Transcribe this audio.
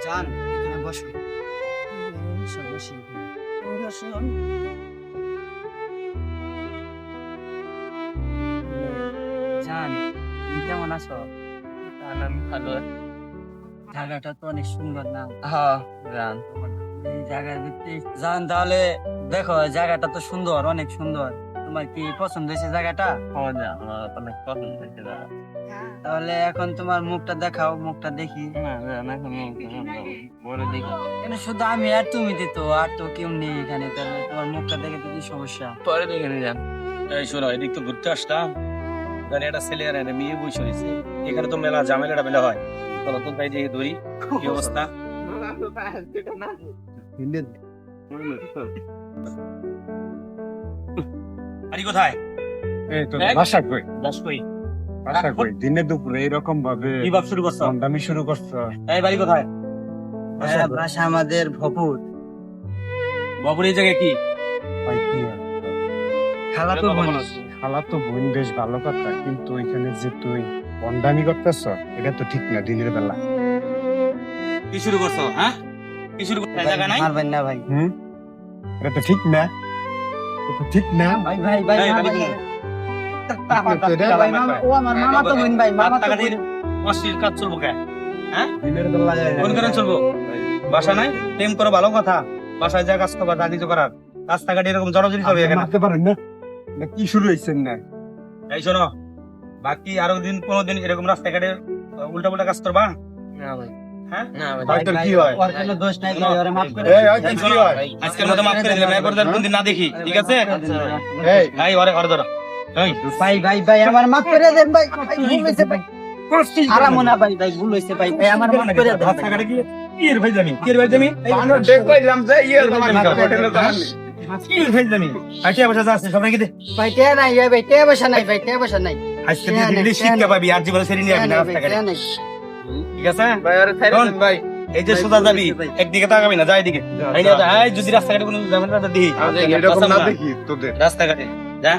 জান এখানে বসো। জান তুমি কেমন আছো? আমি ভালো জায়গাটা তো অনেক সুন্দর না? হ্যাঁ জান এই জায়গার ভিত্তি জান, তাহলে দেখো জায়গাটা তো সুন্দর, অনেক সুন্দর। তোমার কি পছন্দ হয়েছে জায়গাটা? হ্যাঁ জান আমার অনেক পছন্দ হয়েছে জান। তাহলে এখন তোমার মুখটা দেখাও, মুখটা দেখি। না জান এখন বড় দেখি এখানে শুধু আমি আর তুমি দিত, আর তো কেউ নেই এখানে। তাহলে তোমার মুখটা দেখে তো কি সমস্যা? পরে দেখে নি জান। এই শোনো, এদিক তো ঘুরতে আসলাম, জানি একটা ছেলে আর একটা মেয়ে বসে হয়েছে, এখানে তো মেলা ঝামেলাটা মেলা হয়। চলো তো ভাই দিয়ে ধরি, কি অবস্থা? আরে কোথায়? এই তো এক- বাসা কই দাস কই? বাসা কই দিনে দুপুরে এরকম ভাবে কি ভাব শুরু করছো? দামি শুরু করছো। এই বাড়ি কোথায়? হ্যাঁ, বাসা আমাদের ভপুর। বাবুর এই জায়গায় কি? ভাই কি আর? খালা তো বোন। খালা তো বোন বেশ ভালো কথা, কিন্তু এখানে যে তুই বন্ডামি করতেছ এটা তো ঠিক না দিনের বেলা। কি শুরু করছো? হ্যাঁ, কি শুরু করছো? এই জায়গা নাই? মারবেন না ভাই। এটা তো ঠিক না, এটা তো ঠিক না। ভাই ভাই ভাই এই, মারবেন বাড়ি না। এটা ভাই, মামা- ও আমার মামা তো বোন ভাই, মামা তো টাকা বোন। দিয়ে অশ্লীল কাজ চলবো কে? দিনের বেলা কোন কারণে চলবো? বাসা নাই, প্রেম করো ভালো কথা, বাসায় যা কাজ করবা তা কিছু করার, রাস্তাঘাটে এরকম জড়জড়ি হবে এখানে। মারতে পারেন না? এটা কি শুরু হয়েছেন না? এই শোনো, বাকি আরো দিন কোনোদিন এরকম রাস্তাঘাটে উল্টা পুল্টা কাজ করবা? না ভাই হ্যাঁ? না ভাই ভাই, তোর কি হয়? ওর কোনো দোষ নাই ভাই, ওরে মাফ করে এই, দিন। এই, তোর কি হয়? আজকের মতো মাফ করে দিলাম, এরপর যেন কোনদিন না দেখি, ঠিক আছে? এই, ভাই ওরে ওরে ধরো। এই, ভাই ভাই ভাই আমার মাফ করে দেন ভাই। ভাই, ভুল হয়েছে ভাই। আরামও না ভাই, ভাই ভুল হয়েছে ভাই। ভাই আমার মাফ করে দেন ভাই। রাস্তাঘাটে কি কি এর ভাই জানি? কি এর ভাই জানি? মানুষ দেখলাম যে ইয়ের দামি খাবে। কি এর ভাই জানি? আচ্ছা বসে যাচ্ছে সবাই কি দে? ভাই কে নাই ভাই, কে বসা নাই ভাই, কে বসা নাই। আজকে দিয়ে দিলে শিক্ষা পাবি, আর জীবনে সেরি নিয়ে কে আসবি না নাই ভাই, রাস্তাঘাটে, কে নাই। ঠিক আছে? ভাই আরে ছাইরে শোন, দেন ভাই এই যে সোজা যাবি, একদিকে তাকাবি না, যা এদিকে। এই নিয়ে যা, এই যদি রাস্তাঘাটে কোনো ঝামেলা দিই এরকম না দেখি তোদের। রাস্তাঘাটে যা।